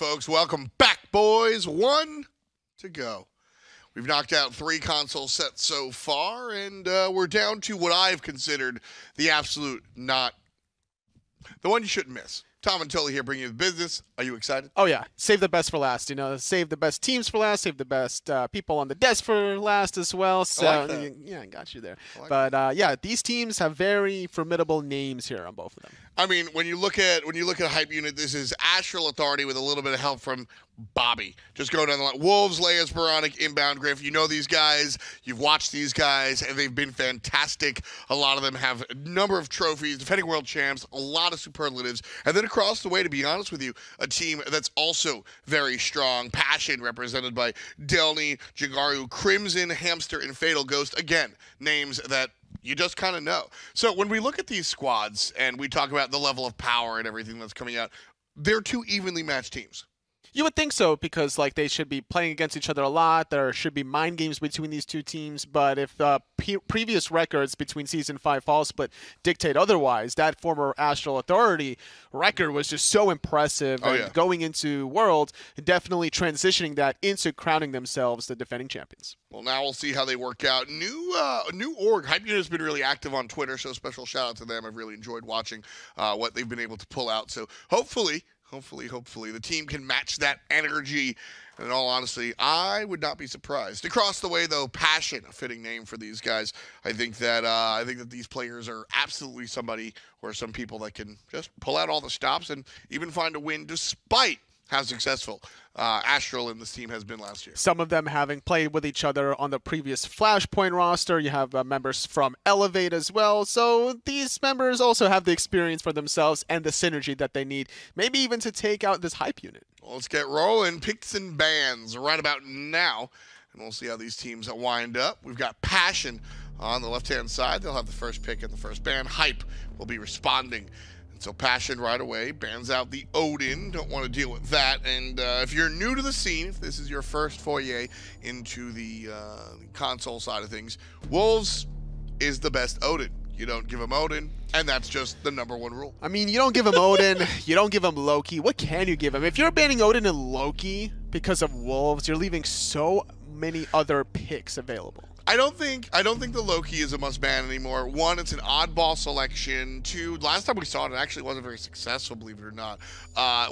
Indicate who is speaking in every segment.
Speaker 1: folks. Welcome back, boys. One to go. We've knocked out 3 console sets so far, and we're down to what I've considered the absolute the one you shouldn't miss. Tom and Tully here bringing you the business. Are you excited?
Speaker 2: Oh, yeah. Save the best for last. You know, save the best teams for last, save the best people on the desk for last as well. So,
Speaker 1: I like that.
Speaker 2: Yeah, I got you there.
Speaker 1: Like
Speaker 2: yeah, these teams have very formidable names here on both of them.
Speaker 1: I mean, when you look at Hype Unit, this is Astral Authority with a little bit of help from Bobby. Just go down the line. Wolves, Leia's, Baronic, Inbound, Griff. You know these guys. You've watched these guys, and they've been fantastic. A lot of them have a number of trophies, defending world champs, a lot of superlatives. And then across the way, to be honest with you, a team that's also very strong. Passion, represented by Delny, Jagaru, Crimson, Hamster, and Fatal Ghost. Again, names that you just kind of know. So when we look at these squads and we talk about the level of power and everything that's coming out, they're 2 evenly matched teams.
Speaker 2: You would think so, because like they should be playing against each other a lot. There should be mind games between these 2 teams. But if previous records between Season 5 Fall Split dictate otherwise, that former Astral Authority record was just so impressive. Going into Worlds, definitely transitioning that into crowning themselves the defending champions.
Speaker 1: Well, now we'll see how they work out. New org. Hype Unit has been really active on Twitter, so special shout out to them. I've really enjoyed watching what they've been able to pull out. So hopefully the team can match that energy. And in all honesty, I would not be surprised. Across the way, though, Passion, a fitting name for these guys. I think that these players are absolutely somebody or some people that can just pull out all the stops and even find a win despite how successful Astral and this team has been last year.
Speaker 2: Some of them having played with each other on the previous Flashpoint roster. You have members from Elevate as well. So these members also have the experience for themselves and the synergy that they need, maybe even to take out this Hype Unit.
Speaker 1: Well, let's get rolling. Picks and bans right about now, and we'll see how these teams wind up. We've got Passion on the left-hand side. They'll have the first pick and the first ban. Hype will be responding. So Passion right away bans out the Odin. Don't want to deal with that. And if you're new to the scene, if this is your first foyer into the console side of things, Wolves is the best Odin. You don't give him Odin, and that's just the #1 rule.
Speaker 2: I mean, you don't give him Odin, you don't give him Loki. What can you give him? If you're banning Odin and Loki because of Wolves, you're leaving so many other picks available.
Speaker 1: I don't think the Loki is a must ban anymore. 1, it's an oddball selection. 2, last time we saw it actually wasn't very successful, believe it or not.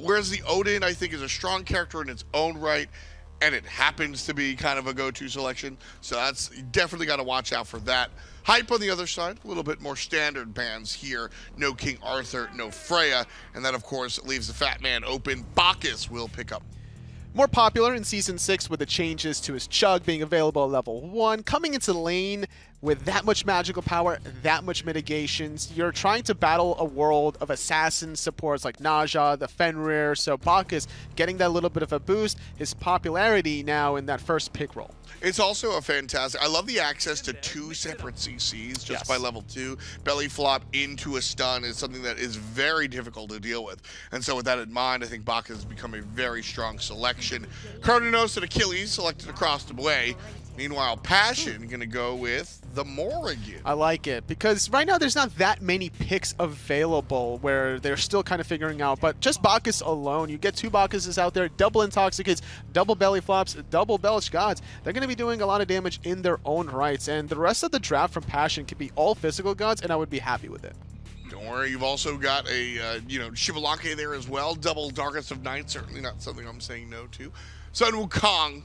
Speaker 1: Whereas the Odin, I think, is a strong character in its own right, and it happens to be kind of a go-to selection. So that's, you definitely got to watch out for that. Hype on the other side, a little bit more standard bans here. No King Arthur, no Freya, and that of course leaves the Fat Man open. Bacchus will pick up.
Speaker 2: More popular in Season 6 with the changes to his Chug being available at level 1. Coming into the lane with that much magical power, that much mitigations, you're trying to battle a world of assassin supports like Naja, the Fenrir, so Bacchus getting that little bit of a boost, his popularity now in that first pick role.
Speaker 1: It's also a fantastic, I love the access to 2 separate CCs just by level 2. Belly flop into a stun is something that is very difficult to deal with. And so with that in mind, I think Bacchus has become a very strong selection. Kronos and Achilles selected across the way. Meanwhile, Passion going to go with the Morrigan.
Speaker 2: I like it, because right now there's not that many picks available where they're still kind of figuring out, but just Bacchus alone, you get 2 Bacchuses out there, double Intoxicates, double Belly Flops, double Belch Gods. They're going to be doing a lot of damage in their own rights, and the rest of the draft from Passion could be all physical gods, and I would be happy with it.
Speaker 1: Don't worry, you've also got a, Shivalake there as well, double Darkest of Night, certainly not something I'm saying no to. Sun Wukong,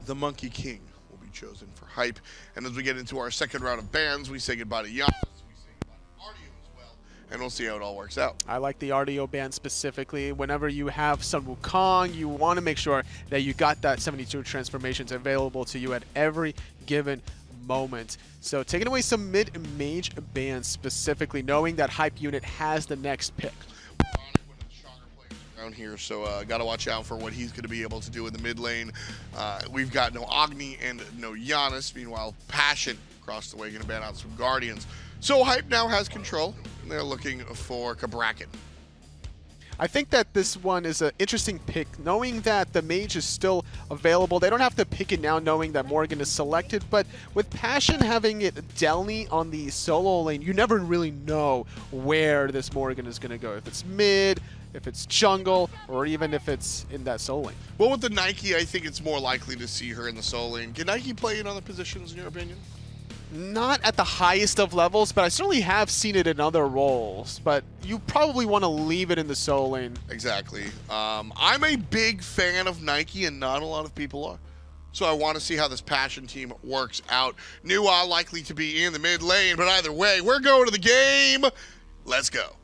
Speaker 1: the Monkey King, will be chosen for Hype. And as we get into our second round of bans, we say goodbye to Giannis, we say goodbye to Ardio as well, and we'll see how it all works out.
Speaker 2: I like the Ardio ban specifically. Whenever you have Sun Wukong, you want to make sure that you got that 72 transformations available to you at every given moment. So taking away some mid-mage bans specifically, knowing that Hype Unit has the next pick.
Speaker 1: Here, so got to watch out for what he's going to be able to do in the mid lane. We've got no Agni and no Giannis. Meanwhile, Passion across the way going to ban out some Guardians. So Hype now has control, and they're looking for Kabrakan.
Speaker 2: I think that this one is an interesting pick, knowing that the mage is still available. They don't have to pick it now knowing that Morgan is selected, but with Passion having it Delny on the solo lane, you never really know where this Morgan is going to go. If it's mid, if it's jungle, or even if it's in that solo lane.
Speaker 1: Well, with the Nike, I think it's more likely to see her in the solo lane. Can Nike play in other positions, in your opinion?
Speaker 2: Not at the highest of levels, but I certainly have seen it in other roles. But you probably want to leave it in the solo lane.
Speaker 1: Exactly. I'm a big fan of Nike, and not a lot of people are. So I want to see how this Passion team works out. Nuwa likely to be in the mid lane, but either way, we're going to the game. Let's go.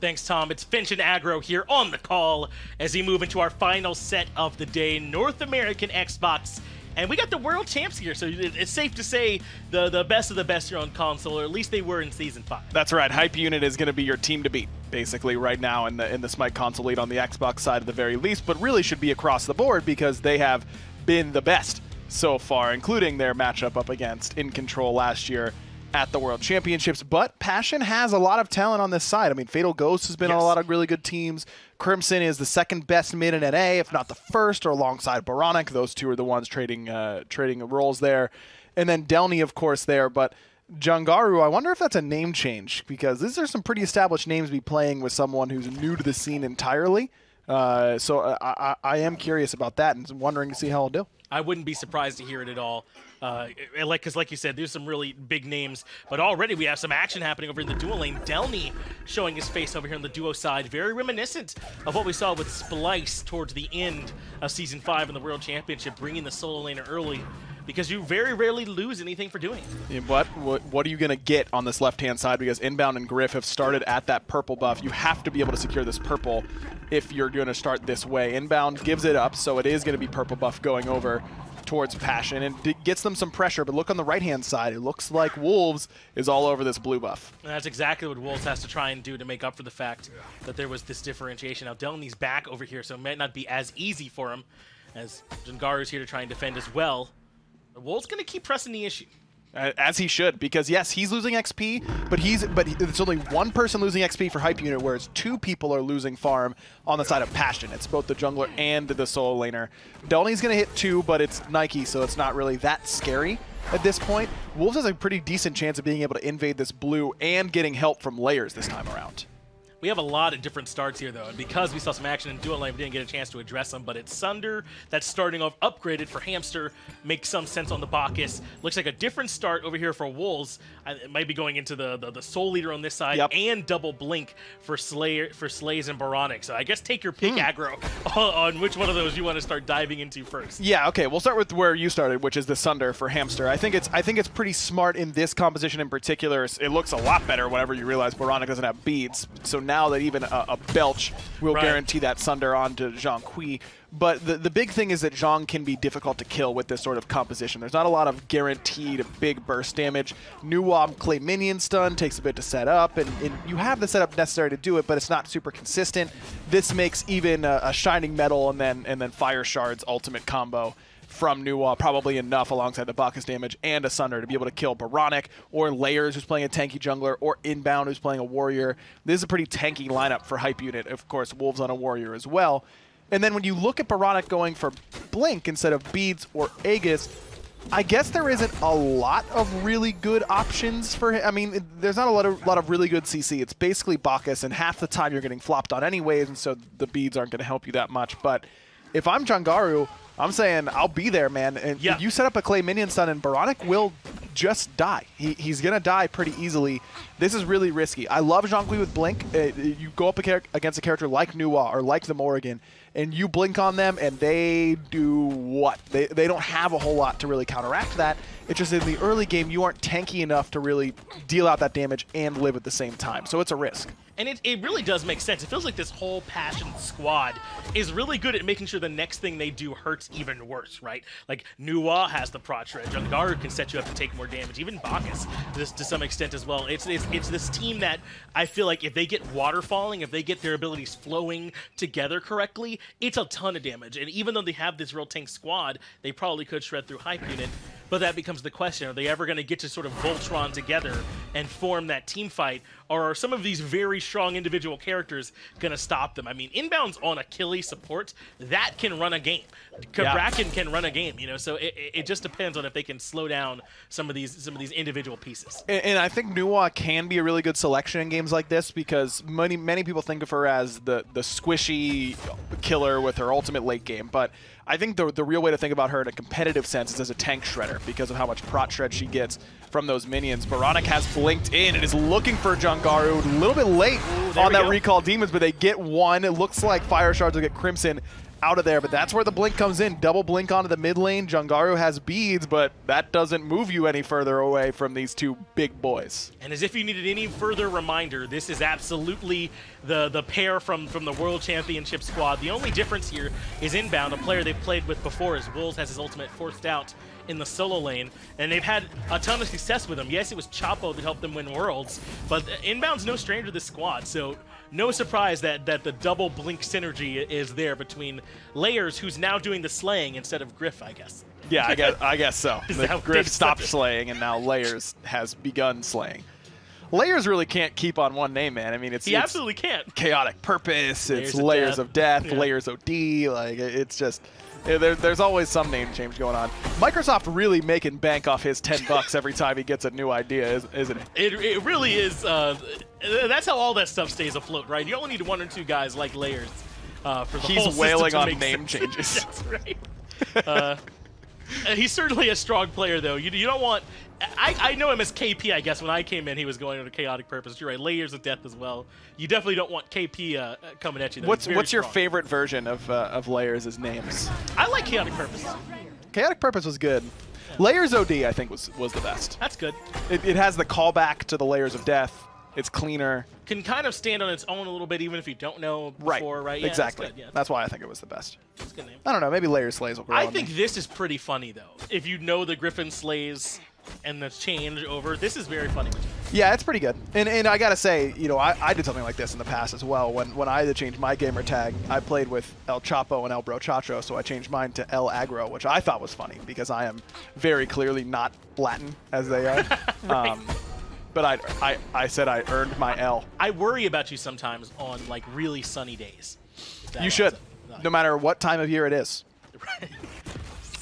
Speaker 3: Thanks, Tom. It's Finch and Aggro here on the call as we move into our final set of the day, North American Xbox. And we got the world champs here, so it's safe to say the best of the best here on console, or at least they were in Season 5.
Speaker 4: That's right. Hype Unit is going to be your team to beat, basically, right now in the Smite Console League on the Xbox side at the very least, but really should be across the board because they have been the best so far, including their matchup up against In Control last year at the World Championships. But Passion has a lot of talent on this side. I mean, Fatal Ghost has been on a lot of really good teams. Crimson is the second best mid in NA, if not the first, or alongside Baronic. Those two are the ones trading roles there. And then Delny, of course, there. But Jangaru, I wonder if that's a name change, because these are some pretty established names to be playing with someone who's new to the scene entirely. So I am curious about that and wondering to see how he'll do.
Speaker 3: I wouldn't be surprised to hear it at all. Because like you said, there's some really big names, but already we have some action happening over in the duo lane. Delny showing his face over here on the duo side, very reminiscent of what we saw with Splice towards the end of Season 5 in the World Championship, bringing the solo laner early, because you very rarely lose anything for doing it.
Speaker 4: Yeah, what are you going to get on this left-hand side? Because Inbound and Griff have started at that purple buff. You have to be able to secure this purple if you're going to start this way. Inbound gives it up, so it is going to be purple buff going over towards Passion, and it gets them some pressure. But look on the right-hand side. It looks like Wolves is all over this blue buff.
Speaker 3: And that's exactly what Wolves has to try and do to make up for the fact that there was this differentiation. Now, Delny's back over here, so it might not be as easy for him, as Jangaru's here to try and defend as well. The Wolves going to keep pressing the issue.
Speaker 4: As he should, because yes, he's losing XP, but it's only one person losing XP for Hype Unit, whereas two people are losing farm on the side of Passion. It's both the jungler and the solo laner. Delny's going to hit 2, but it's Nike, so it's not really that scary at this point. Wolves has a pretty decent chance of being able to invade this blue and getting help from layers this time around.
Speaker 3: We have a lot of different starts here, though, and because we saw some action in duo lane, we didn't get a chance to address them, but it's Sunder that's starting off upgraded for Hamster. Makes some sense on the Bacchus. Looks like a different start over here for Wolves. It might be going into the Soul Leader on this side, and double Blink for Slays and Baronic. So I guess take your pick, Aggro, on which one of those you want to start diving into first.
Speaker 4: Yeah, okay, we'll start with where you started, which is the Sunder for Hamster. I think it's pretty smart in this composition in particular. It looks a lot better whenever you realize Baronic doesn't have beads, so now that even a Belch will guarantee that Sunder onto Zhang Kui. But the big thing is that Zhang can be difficult to kill with this sort of composition. There's not a lot of guaranteed big burst damage. Nuwa Clay Minion Stun takes a bit to set up, and you have the setup necessary to do it, but it's not super consistent. This makes even a Shining Metal and then Fire Shards ultimate combo from Nuwa probably enough alongside the Bacchus damage and a Sunder to be able to kill Baronic or Layers, who's playing a tanky jungler, or Inbound, who's playing a warrior. This is a pretty tanky lineup for Hype Unit. Of course, Wolves on a warrior as well. And then when you look at Baronic going for Blink instead of Beads or Aegis, I guess there isn't a lot of really good options for him. I mean, there's not a lot of really good CC. It's basically Bacchus, and half the time you're getting flopped on anyways, and so the Beads aren't going to help you that much. But if I'm Jangaru, I'm saying I'll be there, man. And if you set up a Clay Minion Stun, and Baronic will just die. He's going to die pretty easily. This is really risky. I love Zhang Kui with Blink. You go up against a character like Nuwa or like the Morrigan, and you blink on them, and they do what? They don't have a whole lot to really counteract that. It's just in the early game, you aren't tanky enough to really deal out that damage and live at the same time. So it's a risk.
Speaker 3: And it really does make sense. It feels like this whole Passion squad is really good at making sure the next thing they do hurts even worse, right? Like, Nuwa has the Prot Shred. Jangaru can set you up to take more damage. Even Bacchus, to some extent as well. It's this team that I feel like if they get waterfalling, if they get their abilities flowing together correctly, it's a ton of damage. And even though they have this real tank squad, they probably could shred through Hype Unit. But that becomes the question. Are they ever going to get to sort of Voltron together and form that team fight? Or are some of these very strong individual characters going to stop them? I mean, Inbound's on Achilles support. That can run a game. Cabrakan can run a game, you know, so it just depends on if they can slow down some of these individual pieces.
Speaker 4: And I think Nuwa can be a really good selection in games like this because many people think of her as the squishy killer with her ultimate late game, but I think the real way to think about her in a competitive sense is as a tank shredder because of how much prot shred she gets from those minions. Baronic has blinked in and is looking for Jangaru a little bit late on that recall demons, but they get one. It looks like Fire Shards will get Crimson out of there, but that's where the blink comes in. Double blink onto the mid lane. Jangaru has beads, but that doesn't move you any further away from these two big boys.
Speaker 3: And as if you needed any further reminder, this is absolutely the pair from the World Championship squad. The only difference here is Inbound, a player they've played with before, as Wolves has his ultimate forced out in the solo lane, and they've had a ton of success with him. Yes, it was Chapo that helped them win Worlds, but Inbound's no stranger to this squad, so no surprise that the double blink synergy is there between Layers, who's now doing the slaying instead of Griff, I guess.
Speaker 4: Yeah, I guess so. Griff stopped slaying, and now Layers has begun slaying. Layers really can't keep on one name, man. I mean,
Speaker 3: he absolutely can't.
Speaker 4: Chaotic Purpose, it's Layers of Death, yeah. Layers OD, like it's just. There's always some name change going on. Microsoft really making bank off his $10 every time he gets a new idea, isn't it?
Speaker 3: It really is. That's how all that stuff stays afloat, right? You only need one or two guys like Layers for the whole system.
Speaker 4: He's wailing on name
Speaker 3: sense.
Speaker 4: changes.
Speaker 3: That's right. He's certainly a strong player, though. You don't want... I know him as KP, I guess. When I came in, he was going under Chaotic Purpose. You're right, Layers of Death as well. You definitely don't want KP coming at you, though.
Speaker 4: What's your favorite version of Layers' names?
Speaker 3: I like Chaotic Purpose.
Speaker 4: Chaotic Purpose was good. Layers OD, I think, was the best.
Speaker 3: That's good.
Speaker 4: It has the callback to the Layers of Death. It's cleaner.
Speaker 3: Can kind of stand on its own a little bit, even if you don't know before, right? Yeah,
Speaker 4: exactly.
Speaker 3: That's,
Speaker 4: that's why I think it was the best.
Speaker 3: That's a good name.
Speaker 4: I don't know. Maybe Layers Slays will grow
Speaker 3: I think this is pretty funny, though. If you know the Griffin Slays and the change over, this is very funny.
Speaker 4: Yeah, it's pretty good. And I gotta say, you know, I did something like this in the past as well. When I had to change my gamer tag, I played with El Chapo and El Brochacho, so I changed mine to El Agro, which I thought was funny because I am very clearly not Latin as they are.
Speaker 3: Right.
Speaker 4: But I said I earned my L.
Speaker 3: I worry about you sometimes on like really sunny days.
Speaker 4: You should, no matter what time of year it is.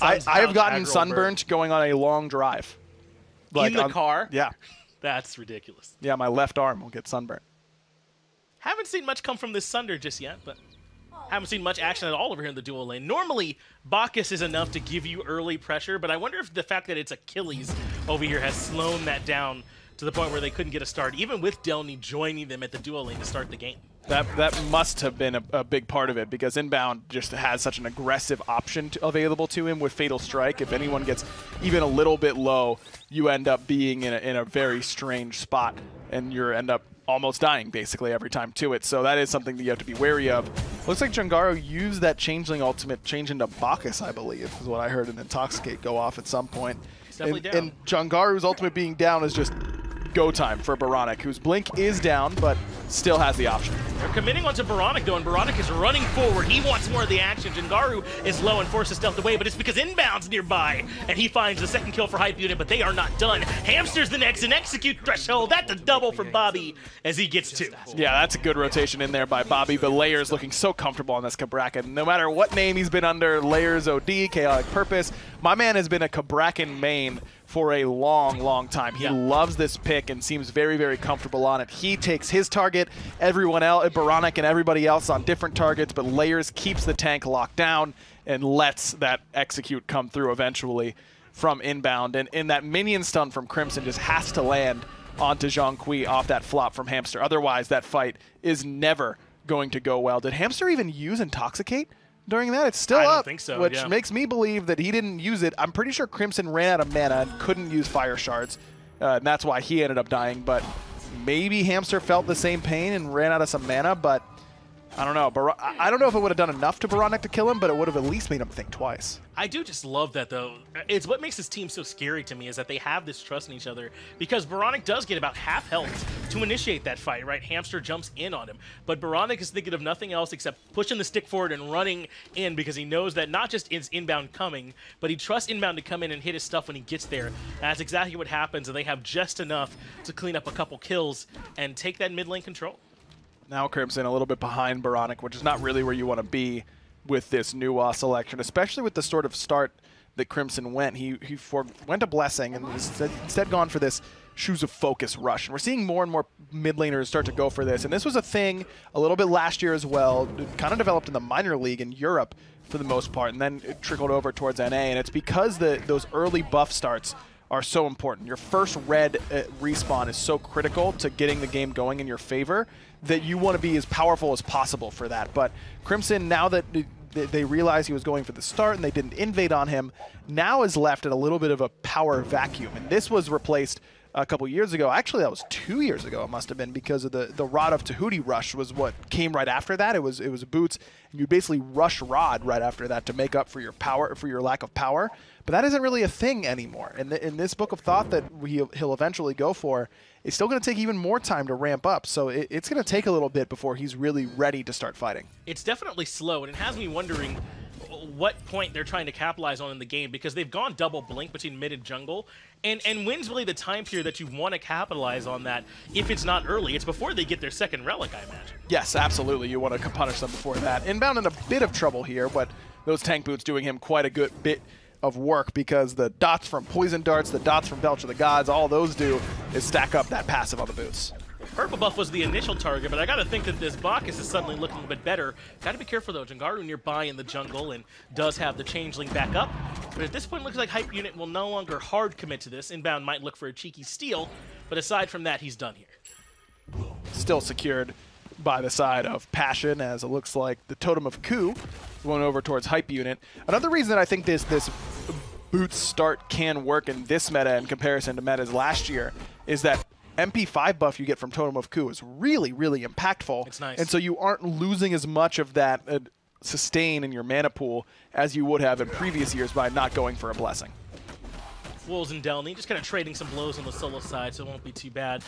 Speaker 3: Right.
Speaker 4: I have gotten sunburnt going on a long drive.
Speaker 3: Like in the car?
Speaker 4: Yeah.
Speaker 3: That's ridiculous.
Speaker 4: Yeah, my left arm will get sunburnt.
Speaker 3: Haven't seen much come from this Sunder just yet, but haven't seen much action at all over here in the dual lane. Normally, Bacchus is enough to give you early pressure, but I wonder if the fact that it's Achilles over here has slowed that down to the point where they couldn't get a start, even with Delny joining them at the dual lane to start the game.
Speaker 4: That must have been a big part of it, because Inbound just has such an aggressive option available to him with Fatal Strike. If anyone gets even a little bit low, you end up being in a very strange spot, and you end up almost dying basically every time to it. So that is something that you have to be wary of. Looks like Jangaru used that Changeling ultimate change into Bacchus, I believe, is what I heard an Intoxicate go off at some point.
Speaker 3: He's definitely down.
Speaker 4: And Jangaru's ultimate being down is just go time for Baronic, whose blink is down, but still has the option.
Speaker 3: They're committing onto Baronic, though, and Baronic is running forward. He wants more of the action. Jangaru is low and forces stealth away, but it's because Inbound's nearby, and he finds the second kill for Hype Unit, but they are not done. Hamster's the next, and Execute Threshold. That's a double for Bobby as he gets two.
Speaker 4: Yeah, that's a good rotation in there by Bobby, but Layers looking so comfortable on this Cabrakan. No matter what name he's been under, Layers OD, Chaotic Purpose, my man has been a Cabrakan main for a long, long time. He loves this pick and seems very, very comfortable on it. He takes his target, everyone else, Baronic and everybody else on different targets, but Layers keeps the tank locked down and lets that execute come through eventually from Inbound. And that minion stun from Crimson just has to land onto Zhang Kui off that flop from Hamster. Otherwise, that fight is never going to go well. Did Hamster even use Intoxicate during that? It's still up,
Speaker 3: I don't think so,
Speaker 4: which makes me believe that he didn't use it. I'm pretty sure Crimson ran out of mana and couldn't use Fire Shards, and that's why he ended up dying. But maybe Hamster felt the same pain and ran out of some mana, but I don't know. I don't know if it would have done enough to Baronic to kill him, but it would have at least made him think twice.
Speaker 3: I do just love that, though. It's what makes this team so scary to me is that they have this trust in each other, because Baronic does get about half health to initiate that fight, right? Hamster jumps in on him, but Baronic is thinking of nothing else except pushing the stick forward and running in, because he knows that not just is inbound coming, but he trusts inbound to come in and hit his stuff when he gets there. That's exactly what happens, and they have just enough to clean up a couple kills and take that mid lane control.
Speaker 4: Now Crimson a little bit behind Baronic, which is not really where you want to be with this new selection, especially with the sort of start that Crimson went. He went a Blessing and instead gone for this Shoes of Focus rush. And we're seeing more and more mid laners start to go for this. And this was a thing a little bit last year as well. It kind of developed in the minor league in Europe for the most part, and then it trickled over towards NA. And it's because those early buff starts are so important. Your first red respawn is so critical to getting the game going in your favor that you want to be as powerful as possible for that. But Crimson, now that they realized he was going for the start and they didn't invade on him, now is left in a little bit of a power vacuum. And this was replaced a couple years ago. Actually, that was 2 years ago, it must have been, because of the Rod of Tahuti rush was what came right after that. It was Boots, and you basically rush Rod right after that to make up for your power, for your lack of power. But that isn't really a thing anymore. And in this Book of Thought that he'll eventually go for, it's still going to take even more time to ramp up. So it's going to take a little bit before he's really ready to start fighting.
Speaker 3: It's definitely slow, and it has me wondering what point they're trying to capitalize on in the game, because they've gone double blink between mid and jungle, and when's really the time period that you want to capitalize on that? If it's not early, it's before they get their second relic, I imagine.
Speaker 4: Yes, absolutely. You want to punish them before that. Inbound in a bit of trouble here, but those tank boots doing him quite a good bit of work, because the dots from Poison Darts, the dots from Belch of the Gods, all those do is stack up that passive on the boots.
Speaker 3: Purple buff was the initial target, but I gotta think that this Bacchus is suddenly looking a bit better. Gotta be careful though, Jangaru nearby in the jungle and does have the Changeling back up. But at this point, it looks like Hype Unit will no longer hard commit to this. Inbound might look for a cheeky steal, but aside from that, he's done here.
Speaker 4: Still secured by the side of Passion, as it looks like the Totem of Coup going over towards Hype Unit. Another reason that I think this Boots start can work in this meta in comparison to metas last year is that MP5 buff you get from Totem of Coup is really, really impactful.
Speaker 3: It's nice.
Speaker 4: And so you aren't losing as much of that sustain in your mana pool as you would have in previous years by not going for a Blessing.
Speaker 3: Wolves and Delny just kind of trading some blows on the solo side, so it won't be too bad.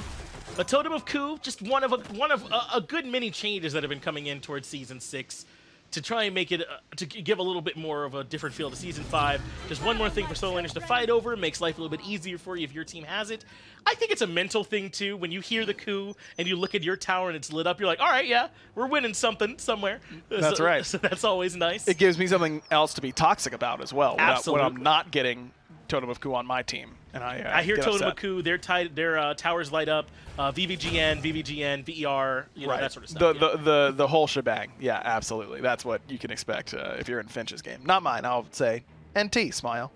Speaker 3: But Totem of Coup, just one of a good many changes that have been coming in towards Season 6 to try and make it, to give a little bit more of a different feel to Season 5. Just one more thing for solo laners to fight over, makes life a little bit easier for you if your team has it. I think it's a mental thing too. When you hear the coup and you look at your tower and it's lit up, you're like, all right, yeah, we're winning something somewhere.
Speaker 4: That's right.
Speaker 3: So that's always nice.
Speaker 4: It gives me something else to be toxic about as well.
Speaker 3: Absolutely.
Speaker 4: When I'm not getting Totem of Coup on my team, and I
Speaker 3: hear
Speaker 4: get
Speaker 3: Totem
Speaker 4: upset.
Speaker 3: of Coup, their towers light up, VVGN, VER, you know,
Speaker 4: right.
Speaker 3: that sort of stuff.
Speaker 4: The whole shebang. Yeah, absolutely. That's what you can expect if you're in Finch's game. Not mine. I'll say NT, smile.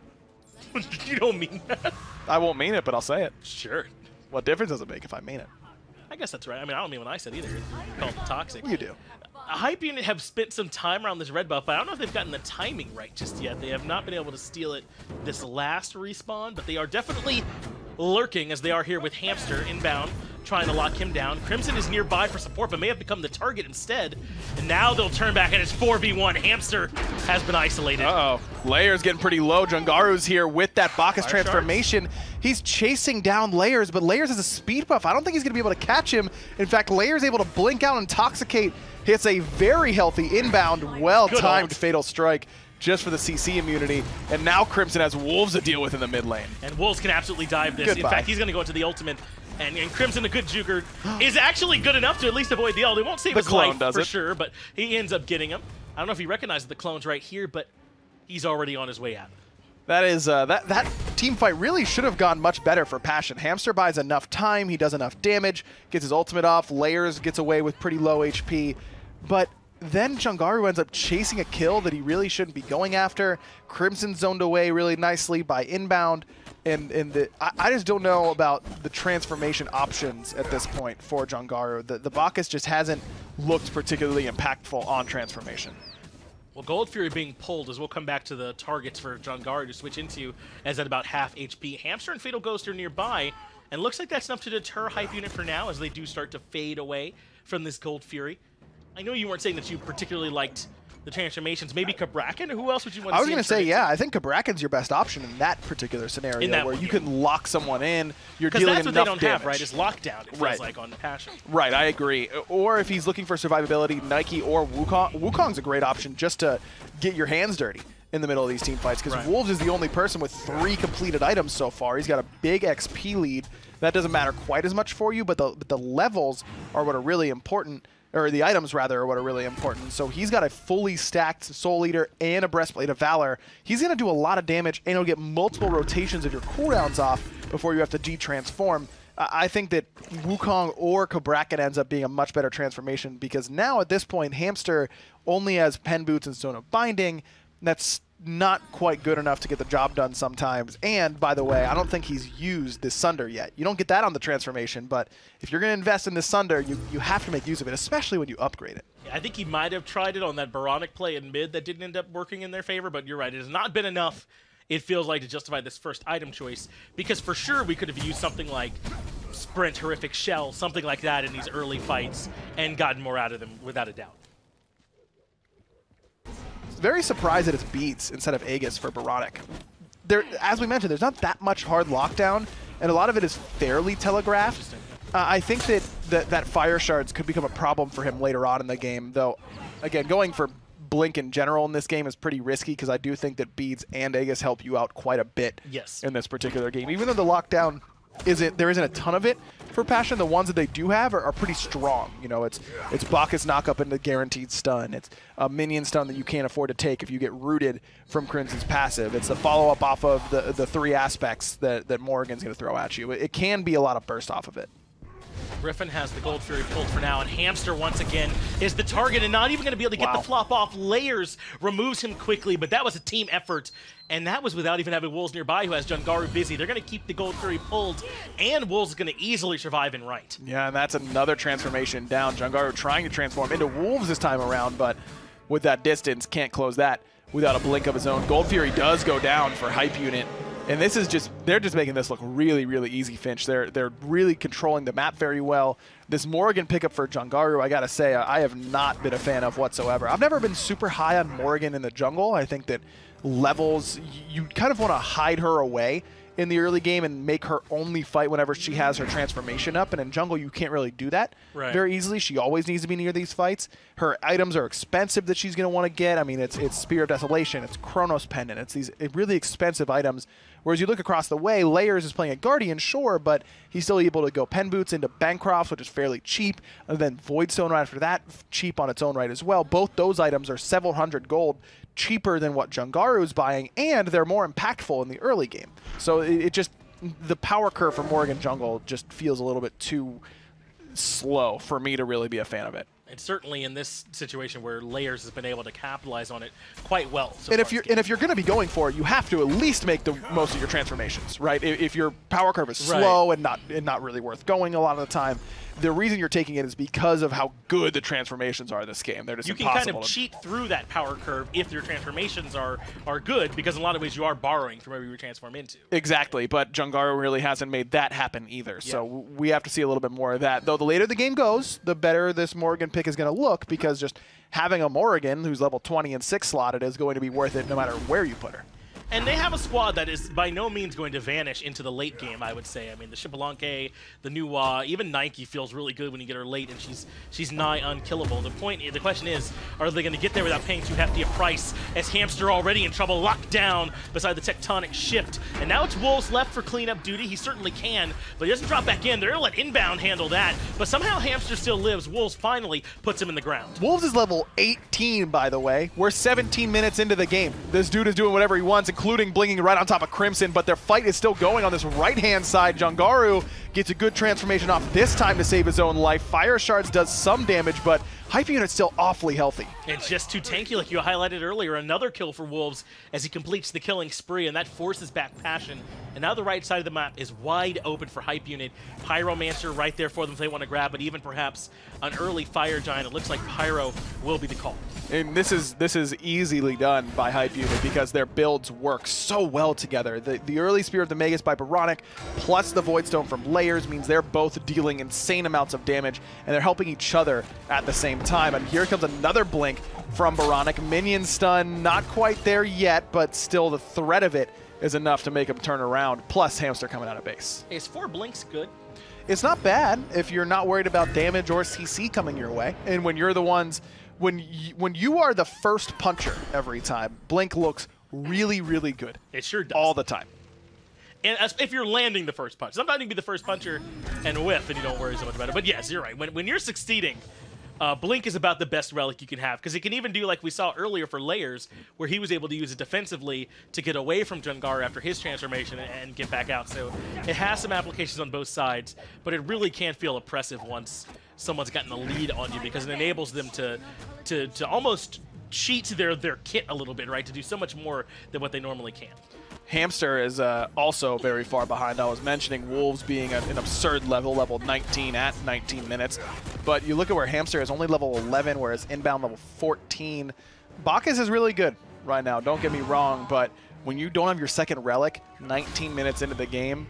Speaker 3: You don't mean that.
Speaker 4: I won't mean it, but I'll say it.
Speaker 3: Sure.
Speaker 4: What difference does it make if I mean it?
Speaker 3: I guess that's right. I mean, I don't mean what I said either. Call it toxic.
Speaker 4: You do.
Speaker 3: Hype Unit have spent some time around this red buff, but I don't know if they've gotten the timing right just yet. They have not been able to steal it this last respawn, but they are definitely lurking, as they are here with Hamster inbound, trying to lock him down. Crimson is nearby for support, but may have become the target instead. And now they'll turn back, and it's 4v1. Hamster has been isolated.
Speaker 4: Uh-oh. Layers getting pretty low. Jungaru's here with that Bacchus transformation. He's chasing down Layers, but Layers has a speed buff. I don't think he's going to be able to catch him. In fact, Layers able to blink out, Intoxicate, hits a very healthy inbound, well-timed Fatal Strike just for the CC immunity. And now Crimson has Wolves to deal with in the mid lane.
Speaker 3: And Wolves can absolutely dive this.
Speaker 4: Goodbye.
Speaker 3: In fact, he's going to go into the ultimate. And Crimson, a good juker, is actually good enough to at least avoid the ult. It won't save his life for sure, but he ends up getting him. I don't know if he recognizes the clone's right here, but he's already on his way out.
Speaker 4: That is that team fight really should have gone much better for Passion. Hamster buys enough time, he does enough damage, gets his ultimate off, Layers gets away with pretty low HP, but then Jangaru ends up chasing a kill that he really shouldn't be going after. Crimson zoned away really nicely by inbound. And I just don't know about the transformation options at this point for Jangaru. The Bacchus just hasn't looked particularly impactful on transformation.
Speaker 3: Well, Gold Fury being pulled, as we'll come back to the targets for Jangaru to switch into, as at about half HP. Hamster and Fatal Ghost are nearby, and looks like that's enough to deter Hype Unit for now, as they do start to fade away from this Gold Fury. I know you weren't saying that you particularly liked the transformations. Maybe Cabrakan, or who else would you want to see?
Speaker 4: I was going to say,
Speaker 3: into?
Speaker 4: yeah, I think Cabrakan's your best option in that particular scenario, where you can lock someone in, you're dealing enough damage. Because that's what they don't have, right, is lockdown, it feels like, on Passion.
Speaker 2: Right, I agree. Or if he's looking for survivability, Nike or Wukong. Wukong's a great option just to get your hands dirty in the middle of these team fights, because Wolves is the only person with 3 completed items so far. He's got a big XP lead. That doesn't matter quite as much for you, but the levels are what are really important, or the items rather are what are really important. So he's got a fully stacked Soul Eater and a Breastplate of Valor. He's going to do a lot of damage, and he'll get multiple rotations of your cooldowns off before you have to de-transform. I think that Wukong or Cabrakan ends up being a much better transformation, because now at this point, Hamster only has Pen Boots and Stone of Binding. That's not quite good enough to get the job done sometimes. And, by the way, I don't think he's used this Sunder yet. You don't get that on the transformation, but if you're going to invest in this Sunder, you have to make use of it, especially when you upgrade it.
Speaker 3: Yeah, I think he might have tried it on that Baronic play in mid that didn't end up working in their favor, but you're right. It has not been enough, it feels like, to justify this first item choice, because for sure we could have used something like Sprint, Horrific Shell, something like that in these early fights and gotten more out of them, without a doubt.
Speaker 2: Very surprised that it's Beats instead of Aegis for Baronic. As we mentioned, there's not that much hard lockdown, and a lot of it is fairly telegraphed. I think that Fire Shards could become a problem for him later on in the game, though, again, going for Blink in general in this game is pretty risky, because I do think that Beads and Aegis help you out quite a bit in this particular game. Even though the lockdown there isn't a ton of it for Passion, the ones that they do have are pretty strong. You know, it's Bacchus knockup into guaranteed stun. It's a minion stun that you can't afford to take if you get rooted from Crimson's passive. It's the follow-up off of the 3 aspects that Morrigan's going to throw at you. It can be a lot of burst off of it.
Speaker 3: Griffin has the Gold Fury pulled for now, and Hamster once again is the target and not even going to be able to get the flop off. Layers removes him quickly, but that was a team effort, and that was without even having Wolves nearby, who has Jungaru busy. They're going to keep the Gold Fury pulled, and Wolves is going to easily survive in right.
Speaker 2: Yeah, and that's another transformation down. Jungaru trying to transform into Wolves this time around, but with that distance, can't close that without a blink of his own. Gold Fury does go down for Hype Unit. And this is they're just making this look really, really easy, Finch. They're really controlling the map very well. This Morrigan pickup for Jungaru, I gotta say, I have not been a fan of whatsoever. I've never been super high on Morrigan in the jungle. I think that levels, you kind of want to hide her away in the early game and make her only fight whenever she has her transformation up. And in jungle, you can't really do that very easily. She always needs to be near these fights. Her items are expensive that she's going to want to get. I mean, it's Spear of Desolation, it's Chronos Pendant, it's these really expensive items. Whereas you look across the way, Layers is playing a Guardian, sure, but he's still able to go Pen Boots into Bancrofts, which is fairly cheap, and then Voidstone right after that, cheap on its own right as well. Both those items are several hundred gold cheaper than what Jungaru is buying, and they're more impactful in the early game. So it just, the power curve for Morrigan jungle just feels a little bit too slow for me to really be a fan of it.
Speaker 3: It's certainly in this situation where Layers has been able to capitalize on it quite well.
Speaker 2: And if you're going to be going for it, you have to at least make the most of your transformations, right? If your power curve is slow and not really worth going a lot of the time, the reason you're taking it is because of how good the transformations are in this game. They're just impossible.
Speaker 3: You can kind of cheat through that power curve if your transformations are good, because in a lot of ways you are borrowing from wherever you transform into.
Speaker 2: Exactly, but Jungaru really hasn't made that happen either. Yeah. So we have to see a little bit more of that. Though the later the game goes, the better this Morrigan pick is going to look, because just having a Morrigan who's level 20 and 6 slotted is going to be worth it no matter where you put her.
Speaker 3: And they have a squad that is by no means going to vanish into the late game, I would say. I mean, the Xbalanque, the Nuwa, even Nike feels really good when you get her late, and she's nigh unkillable. The question is, are they going to get there without paying too hefty a price, as Hamster already in trouble, locked down beside the tectonic shift. And now it's Wolves left for cleanup duty. He certainly can, but he doesn't drop back in. They're going to let Inbound handle that. But somehow Hamster still lives. Wolves finally puts him in the ground.
Speaker 2: Wolves is level 18, by the way. We're 17 minutes into the game. This dude is doing whatever he wants, including blinking right on top of Crimson, but their fight is still going on this right-hand side. Jungaru gets a good transformation off this time to save his own life. Fire Shards does some damage, but Hype Unit's still awfully healthy.
Speaker 3: It's just too tanky, like you highlighted earlier. Another kill for Wolves as he completes the killing spree, and that forces back Passion. And now the right side of the map is wide open for Hype Unit. Pyromancer right there for them if they want to grab, but even perhaps an early Fire Giant. It looks like Pyro will be the call.
Speaker 2: And this is easily done by Hype Unit because their builds work so well together. The early Spear of the Magus by Baronic, plus the Voidstone from Layers,
Speaker 4: layers means they're both dealing insane amounts of damage, and they're helping each other at the same time. And here comes another blink from VIICK. Minion stun, not quite there yet, but still the threat of it is enough to make him turn around, plus Hamster coming out of base.
Speaker 3: Is 4 blinks good?
Speaker 4: It's not bad if you're not worried about damage or CC coming your way. And when you're the ones, when you are the first puncher every time, Blink looks really, really good.
Speaker 3: It sure does.
Speaker 4: All the time.
Speaker 3: And if you're landing the first punch. Sometimes you can be the first puncher and whiff and you don't worry so much about it. But yes, you're right. When you're succeeding, Blink is about the best relic you can have, because it can even do like we saw earlier for Layers, where he was able to use it defensively to get away from Jungar after his transformation and get back out. So it has some applications on both sides, but it really can feel oppressive once someone's gotten the lead on you, because it enables them to almost cheat their kit a little bit, right? To do so much more than what they normally can.
Speaker 4: Hamster is also very far behind. I was mentioning Wolves being at an absurd level 19 at 19 minutes. But you look at where Hamster is only level 11, whereas Inbound level 14. Bacchus is really good right now, don't get me wrong, but when you don't have your second relic 19 minutes into the game,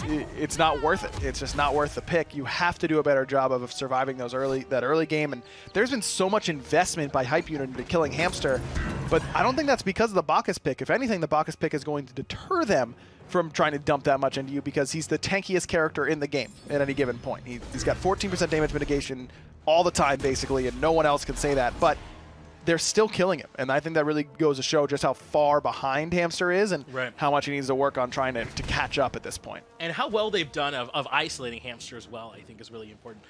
Speaker 4: it's not worth it. It's just not worth the pick. You have to do a better job of surviving that early game, and there's been so much investment by Hype Unit into killing Hamster, but I don't think that's because of the Bacchus pick. If anything, the Bacchus pick is going to deter them from trying to dump that much into you, because he's the tankiest character in the game at any given point. He's got 14% damage mitigation all the time, basically, and no one else can say that, but they're still killing him, and I think that really goes to show just how far behind Hamster is and how much he needs to work on trying to catch up at this point.
Speaker 3: And how well they've done of isolating Hamster as well, I think, is really important.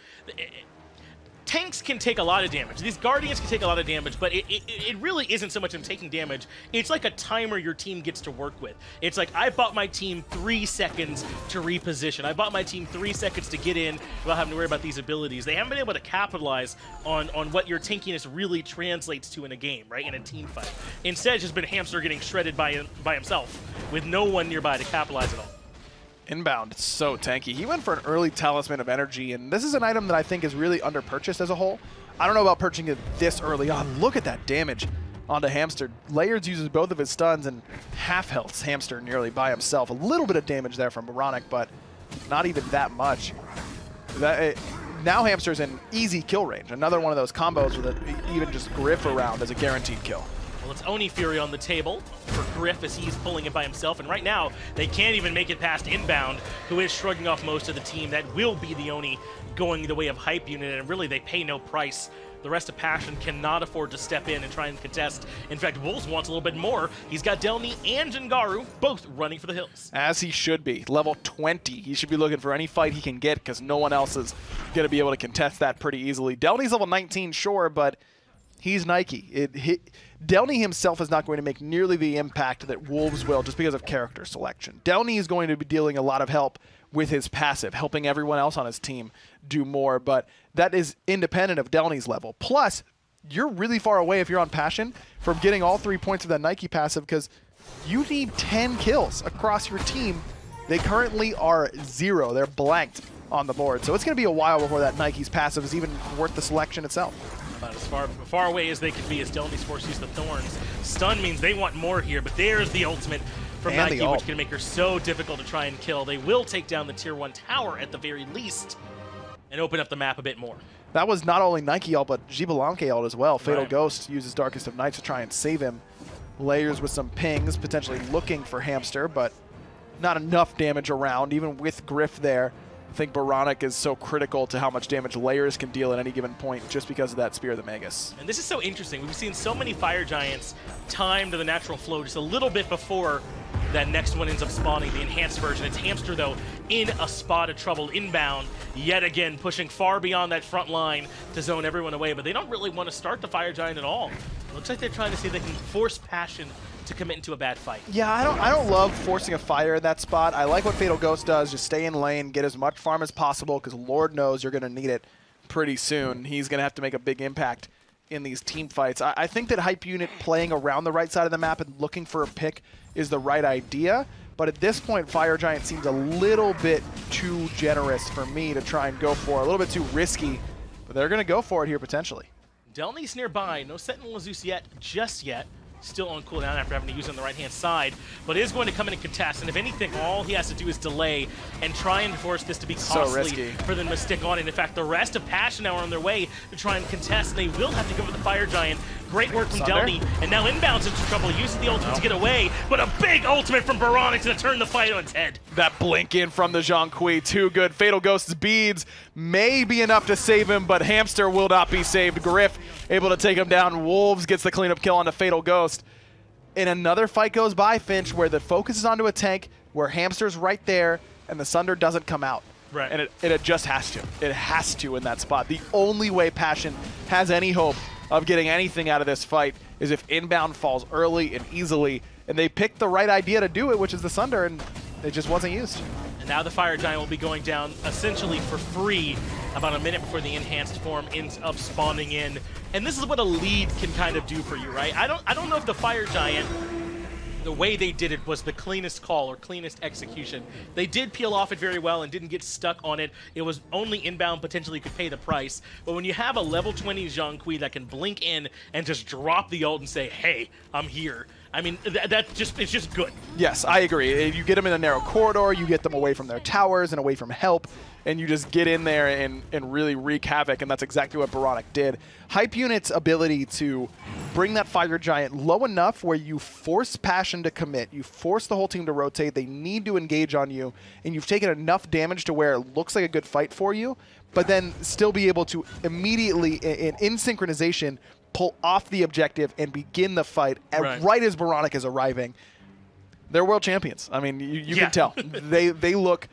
Speaker 3: Tanks can take a lot of damage. These Guardians can take a lot of damage, but it really isn't so much them taking damage. It's like a timer your team gets to work with. It's like, I bought my team 3 seconds to reposition. I bought my team 3 seconds to get in without having to worry about these abilities. They haven't been able to capitalize on what your tankiness really translates to in a game, right? In a team fight. Instead, it's just been Hamster getting shredded by himself with no one nearby to capitalize at all.
Speaker 4: Inbound, so tanky. He went for an early Talisman of Energy, and this is an item that I think is really underpurchased as a whole. I don't know about purchasing it this early on. Look at that damage onto Hamster. Layers uses both of his stuns and half healths Hamster nearly by himself. A little bit of damage there from VIICK, but not even that much. Now Hamster's in easy kill range. Another one of those combos with even just Griff around as a guaranteed kill.
Speaker 3: Well, it's Oni Fury on the table for Griff as he's pulling it by himself. And right now, they can't even make it past Inbound, who is shrugging off most of the team. That will be the Oni going the way of Hype Unit, and really they pay no price. The rest of Passion cannot afford to step in and try and contest. In fact, Wolves wants a little bit more. He's got Delny and Jingaru both running for the hills.
Speaker 4: As he should be. Level 20. He should be looking for any fight he can get, because no one else is going to be able to contest that pretty easily. Delny's level 19, sure, but he's Nike. Delny himself is not going to make nearly the impact that Wolves will, just because of character selection. Delny is going to be dealing a lot of help with his passive, helping everyone else on his team do more, but that is independent of Delny's level. Plus, you're really far away if you're on Passion from getting all 3 points of that Nike passive, because you need 10 kills across your team. They currently are 0. They're blanked on the board, so it's going to be a while before that Nike's passive is even worth the selection itself.
Speaker 3: About as far away as they can be as Delny's forced to use the Thorns. Stun means they want more here, but there's the ultimate from Nike, which can make her so difficult to try and kill. They will take down the Tier 1 tower at the very least and open up the map a bit more.
Speaker 4: That was not only Nike ult, but Jibalanke ult as well. Fatal Ghost uses Darkest of Nights to try and save him. Layers with some pings, potentially looking for Hamster, but not enough damage around, even with Griff there. I think VIICK is so critical to how much damage Layers can deal at any given point just because of that Spear of the Magus.
Speaker 3: And this is so interesting. We've seen so many Fire Giants time to the natural flow just a little bit before that next one ends up spawning, the enhanced version. It's Hamster, though, in a spot of trouble inbound, yet again pushing far beyond that front line to zone everyone away, but they don't really want to start the Fire Giant at all. Looks like they're trying to see if they can force Passion to commit into a bad fight.
Speaker 4: Yeah, I don't love forcing a fire in that spot. I like what Fatal Ghost does, just stay in lane, get as much farm as possible, because Lord knows you're going to need it pretty soon. He's going to have to make a big impact in these team fights. I think that Hype Unit playing around the right side of the map and looking for a pick is the right idea, but at this point, Fire Giant seems a little bit too generous for me to try and go for, a little bit too risky, but they're going to go for it here potentially.
Speaker 3: Delny's nearby, no Sentinel of Zeus yet, just yet. still on cooldown after having to use it on the right-hand side, but is going to come in and contest, and if anything, all he has to do is delay and try and force this to be costly for them to stick on it. In fact, the rest of Passion now are on their way to try and contest, and they will have to go for the Fire Giant. Great work from Delny, and now Inbound's into trouble, uses the ultimate to get away, but a big ultimate from VIICK to turn the fight on its head.
Speaker 4: That blink in from the Zhonghui, too good. Fatal Ghost's beads may be enough to save him, but Hamster will not be saved. Griff able to take him down. Wolves gets the cleanup kill on the Fatal Ghost. And another fight goes by, Finch, where the focus is onto a tank, where Hamster's right there, and the Sunder doesn't come out.
Speaker 3: Right.
Speaker 4: And it just has to. It has to in that spot. The only way Passion has any hope of getting anything out of this fight is if Inbound falls early and easily, and they picked the right idea to do it, which is the Sunder, and it just wasn't used.
Speaker 3: And now the Fire Giant will be going down essentially for free about a minute before the enhanced form ends up spawning in. And this is what a lead can kind of do for you, right? I don't know if the Fire Giant, the way they did it was the cleanest call or cleanest execution. They did peel off it very well and didn't get stuck on it. It was only Inbound potentially could pay the price. But when you have a level 20 Zhonghui that can blink in and just drop the ult and say, hey, I'm here. I mean, it's just good.
Speaker 4: Yes, I agree. You get them in a narrow corridor, you get them away from their towers and away from help, and you just get in there and really wreak havoc, and that's exactly what VIICK did. Hype Unit's ability to bring that Fire Giant low enough where you force Passion to commit, you force the whole team to rotate, they need to engage on you, and you've taken enough damage to where it looks like a good fight for you, but then still be able to immediately, in synchronization, pull off the objective and begin the fight right as VIICK is arriving. They're world champions. I mean, you can tell. They look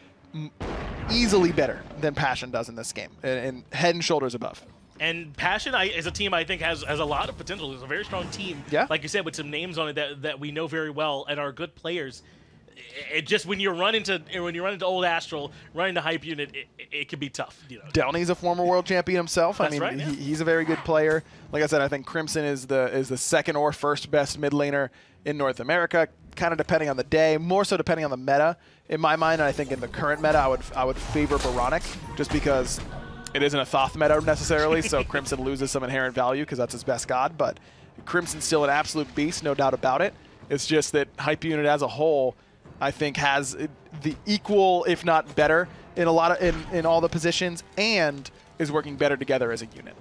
Speaker 4: easily better than Passion does in this game, and head and shoulders above.
Speaker 3: And Passion, as a team, I think has a lot of potential. It's a very strong team, like you said, with some names on it that we know very well and are good players. It just when you run into Old Astral, run into Hype Unit, it can be tough. You know.
Speaker 4: Downey's a former world champion himself.
Speaker 3: That's
Speaker 4: I mean,
Speaker 3: right, yeah.
Speaker 4: he's a very good player. Like I said, I think Crimson is the second or first best mid laner in North America, kind of depending on the day, more so depending on the meta. In my mind, and I think in the current meta, I would favor VIICK just because it isn't a Thoth meta necessarily, so Crimson loses some inherent value because that's his best god, but Crimson's still an absolute beast, no doubt about it. It's just that Hype Unit as a whole, I think, has the equal, if not better, in all the positions, and is working better together as a unit.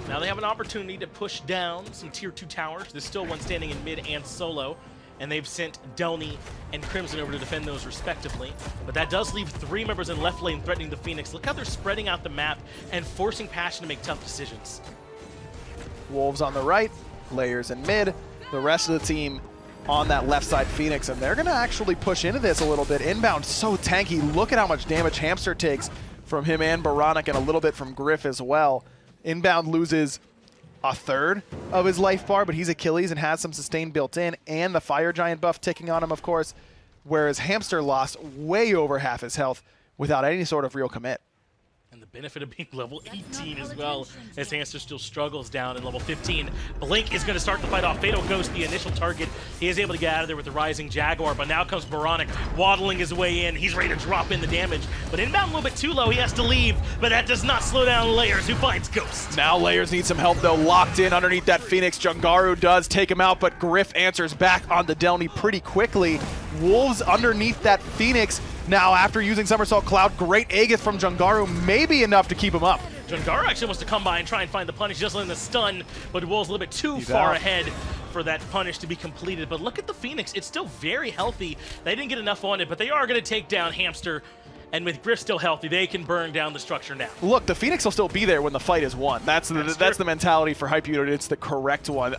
Speaker 3: Now they have an opportunity to push down some tier 2 towers. There's still one standing in mid and solo, and they've sent Delny and Crimson over to defend those respectively. But that does leave 3 members in left lane threatening the Phoenix. Look how they're spreading out the map and forcing Passion to make tough decisions.
Speaker 4: Wolves on the right, Layers in mid, the rest of the team on that left side Phoenix, and they're going to actually push into this a little bit. Inbound so tanky. Look at how much damage Hamster takes from him and VIICK, and a little bit from Griff as well. Inbound loses a third of his life bar, but he's Achilles and has some sustain built in, and the Fire Giant buff ticking on him, of course, whereas Hamster lost way over half his health without any sort of real commit.
Speaker 3: And the benefit of being level 18 as well, as Hamster still struggles down in level 15. Blink is going to start the fight off. Fatal Ghost, the initial target. He is able to get out of there with the Rising Jaguar, but now comes VIICK waddling his way in. He's ready to drop in the damage, but Inbound a little bit too low. He has to leave, but that does not slow down Layers, who finds Ghost.
Speaker 4: Now Layers needs some help, though. Locked in underneath that Phoenix. Jungaru does take him out, but Griff answers back on the Delny pretty quickly. Wolves underneath that Phoenix. Now, after using Somersault Cloud, great Aegis from Jungaru, maybe enough to keep him up.
Speaker 3: Jungaru actually wants to come by and try and find the punish, just letting the stun, but Wolves a little bit too far ahead for that punish to be completed. But look at the Phoenix. It's still very healthy. They didn't get enough on it, but they are going to take down Hamster. And with Griff still healthy, they can burn down the structure now.
Speaker 4: Look, the Phoenix will still be there when the fight is won. That's the mentality for Hype Unit. It's the correct one.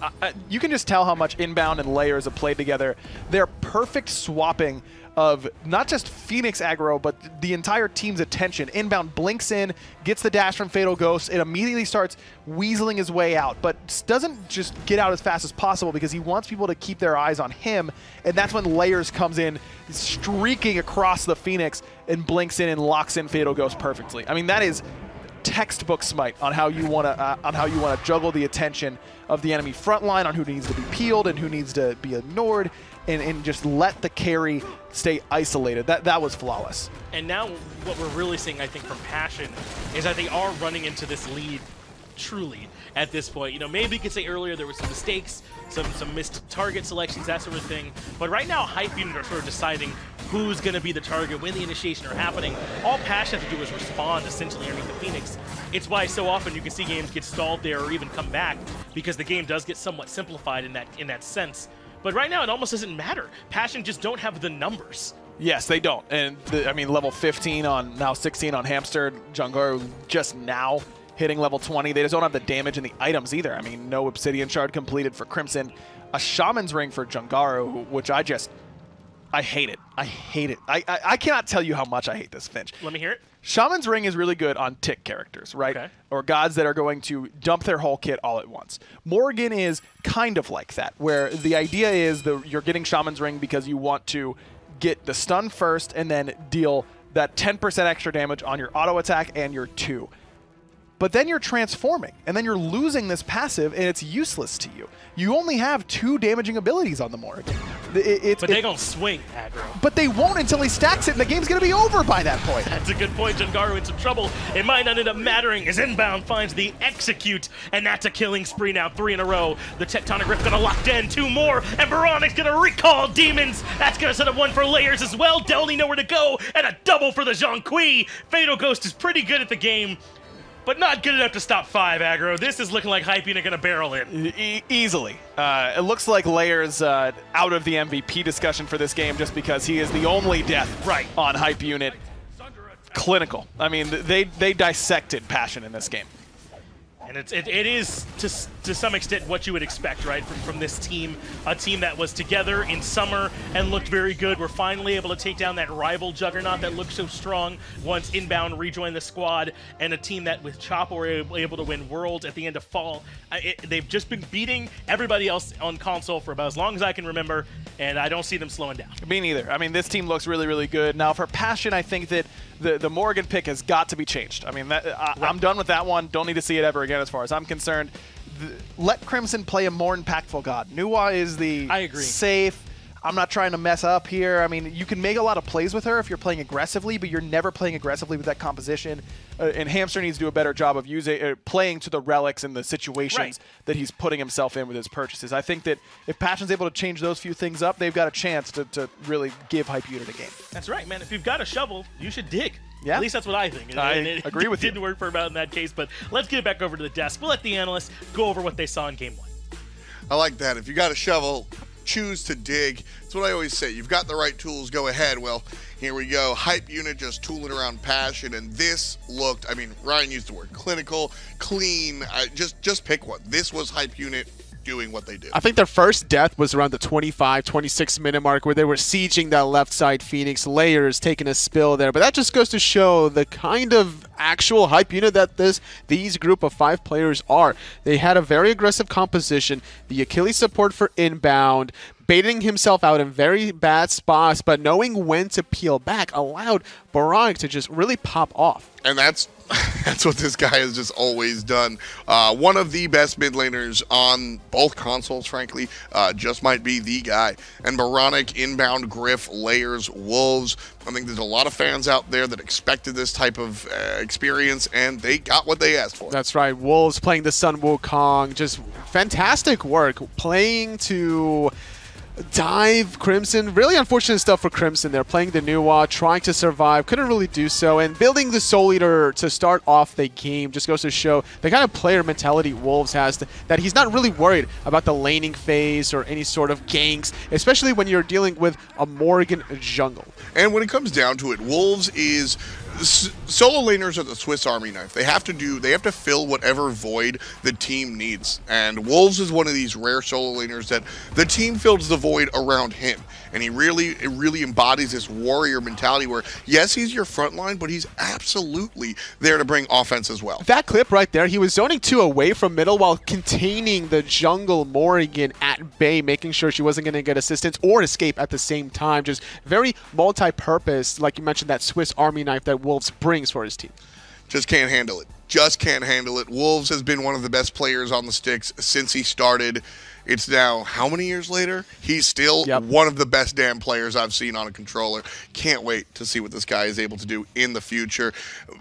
Speaker 4: You can just tell how much Inbound and Layers have played together. They're perfect swapping of not just Phoenix aggro, but the entire team's attention. Inbound blinks in, gets the dash from Fatal Ghost, and immediately starts weaseling his way out, but doesn't just get out as fast as possible because he wants people to keep their eyes on him, and that's when Layers comes in, streaking across the Phoenix, and blinks in and locks in Fatal Ghost perfectly. I mean, that is textbook Smite on how you want to juggle the attention of the enemy front line, on who needs to be peeled and who needs to be ignored, and just let the carry stay isolated. That was flawless.
Speaker 3: And now what we're really seeing, I think, from Passion is that they are running into this lead truly, at this point. You know, maybe you could say earlier there were some mistakes, some missed target selections, that sort of thing. But right now, Hype Unit are sort of deciding who's going to be the target when the initiation are happening. All Passion have to do is respond, essentially, underneath the Phoenix. It's why so often you can see games get stalled there or even come back, because the game does get somewhat simplified in that sense. But right now, it almost doesn't matter. Passion just don't have the numbers.
Speaker 4: Yes, they don't. And, I mean, level 15 on, now 16 on Hamster. Jungaru just now hitting level 20. They just don't have the damage and the items either. I mean, no Obsidian Shard completed for Crimson. A Shaman's Ring for Jungaru, which I hate it. I hate it. I cannot tell you how much I hate this Finch.
Speaker 3: Let me hear it.
Speaker 4: Shaman's Ring is really good on tick characters, right?
Speaker 3: Okay.
Speaker 4: Or gods that are going to dump their whole kit all at once. Morgan is kind of like that, where the idea is that you're getting Shaman's Ring because you want to get the stun first and then deal that 10% extra damage on your auto attack and your 2. But then you're transforming, and then you're losing this passive, and it's useless to you. You only have 2 damaging abilities on the Morgan.
Speaker 3: But they're going to swing aggro.
Speaker 4: But they won't until he stacks it, and the game's going to be over by that point.
Speaker 3: That's a good point. Jungaru in some trouble. It might not end up mattering as Inbound finds the execute, and that's a killing spree now, 3 in a row. The Tectonic Rift going to lock in 2 more, and Baronic's going to recall Demons. That's going to set up 1 for Layers as well. Delny nowhere to go, and a double for the Zhong Kui. Fatal Ghost is pretty good at the game, but not good enough to stop 5 aggro. This is looking like Hype Unit going to barrel in.
Speaker 4: Easily. It looks like Layers out of the MVP discussion for this game just because he is the only death on Hype Unit. Clinical. I mean, they dissected Passion in this game.
Speaker 3: And it is, to some extent, what you would expect, right, from this team. A team that was together in summer and looked very good. We're finally able to take down that rival juggernaut that looked so strong once Inbound rejoined the squad. And a team that, with Chopper, were able to win Worlds at the end of fall. They've just been beating everybody else on console for about as long as I can remember, and I don't see them slowing down.
Speaker 4: Me neither. I mean, this team looks really, really good. Now, for Passion, I think that the Morgan pick has got to be changed. I mean, I'm done with that one. Don't need to see it ever again as far as I'm concerned. Let Crimson play a more impactful god. Nuwa is the safe. I'm not trying to mess up here. I mean, you can make a lot of plays with her if you're playing aggressively, but you're never playing aggressively with that composition. And Hamster needs to do a better job of playing to the relics and the situations that he's putting himself in with his purchases. I think that if Passion's able to change those few things up, they've got a chance to really give Hype Unit a game.
Speaker 3: That's right, man. If you've got a shovel, you should dig.
Speaker 4: Yeah.
Speaker 3: At least that's what I think.
Speaker 4: I agree with you.
Speaker 3: It didn't work for about in that case, but let's get it back over to the desk. We'll let the analysts go over what they saw in Game 1.
Speaker 1: I like that. If you got a shovel, choose to dig. That's what I always say. You've got the right tools, go ahead. Well, here we go. Hype Unit just tooling around Passion, and this looked, I mean, Ryan used the word clinical, clean. Just pick one. This was Hype Unit doing what they did.
Speaker 2: I think their first death was around the 25, 26 minute mark where they were sieging that left side Phoenix. Layers taking a spill there. But that just goes to show the kind of actual Hype Unit that these group of 5 players are. They had a very aggressive composition, the Achilles support for Inbound, baiting himself out in very bad spots, but knowing when to peel back allowed Baronic to just really pop off.
Speaker 1: And that's what this guy has just always done. One of the best mid laners on both consoles, frankly, just might be the guy. And Baronic, Inbound, Griff, Layers, Wolves. I think there's a lot of fans out there that expected this type of experience, and they got what they asked for.
Speaker 2: That's right. Wolves playing the Sun Wukong. Just fantastic work. Playing to dive Crimson. Really unfortunate stuff for Crimson. They're playing the Nuwa, trying to survive, couldn't really do so, and building the Soul Eater to start off the game just goes to show the kind of player mentality Wolves has, that he's not really worried about the laning phase or any sort of ganks, especially when you're dealing with a Morgan jungle.
Speaker 1: And when it comes down to it, Wolves is solo laners are the Swiss Army knife. They have to fill whatever void the team needs. And Wolves is one of these rare solo laners that the team fills the void around him. And he really embodies this warrior mentality where, yes, he's your front line, but he's absolutely there to bring offense as well.
Speaker 2: That clip right there, he was zoning 2 away from middle while containing the jungle Morrigan at bay, making sure she wasn't going to get assistance or escape at the same time. Just very multi-purpose, like you mentioned, that Swiss Army knife that Wolves brings for his team.
Speaker 1: Just can't handle it. just can't handle it. Wolves has been one of the best players on the sticks since he started. It's now, how many years later? He's still one of the best damn players I've seen on a controller. Can't wait to see what this guy is able to do in the future.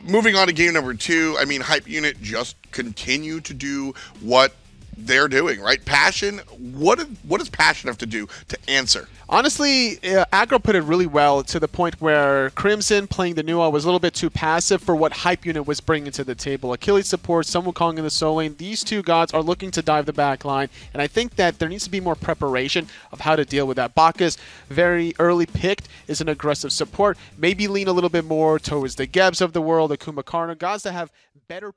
Speaker 1: Moving on to game number 2, I mean, Hype Unit just continue to do what they're doing, right? Passion, what does Passion have to do to answer?
Speaker 2: Honestly, Aggro put it really well to the point where Crimson playing the Nua was a little bit too passive for what Hype Unit was bringing to the table. Achilles support, Sun Wukong in the solo lane. These two gods are looking to dive the back line, and I think that there needs to be more preparation of how to deal with that. Bacchus, very early picked, is an aggressive support. Maybe lean a little bit more towards the Gebs of the world, the Kumakarna, gods that have better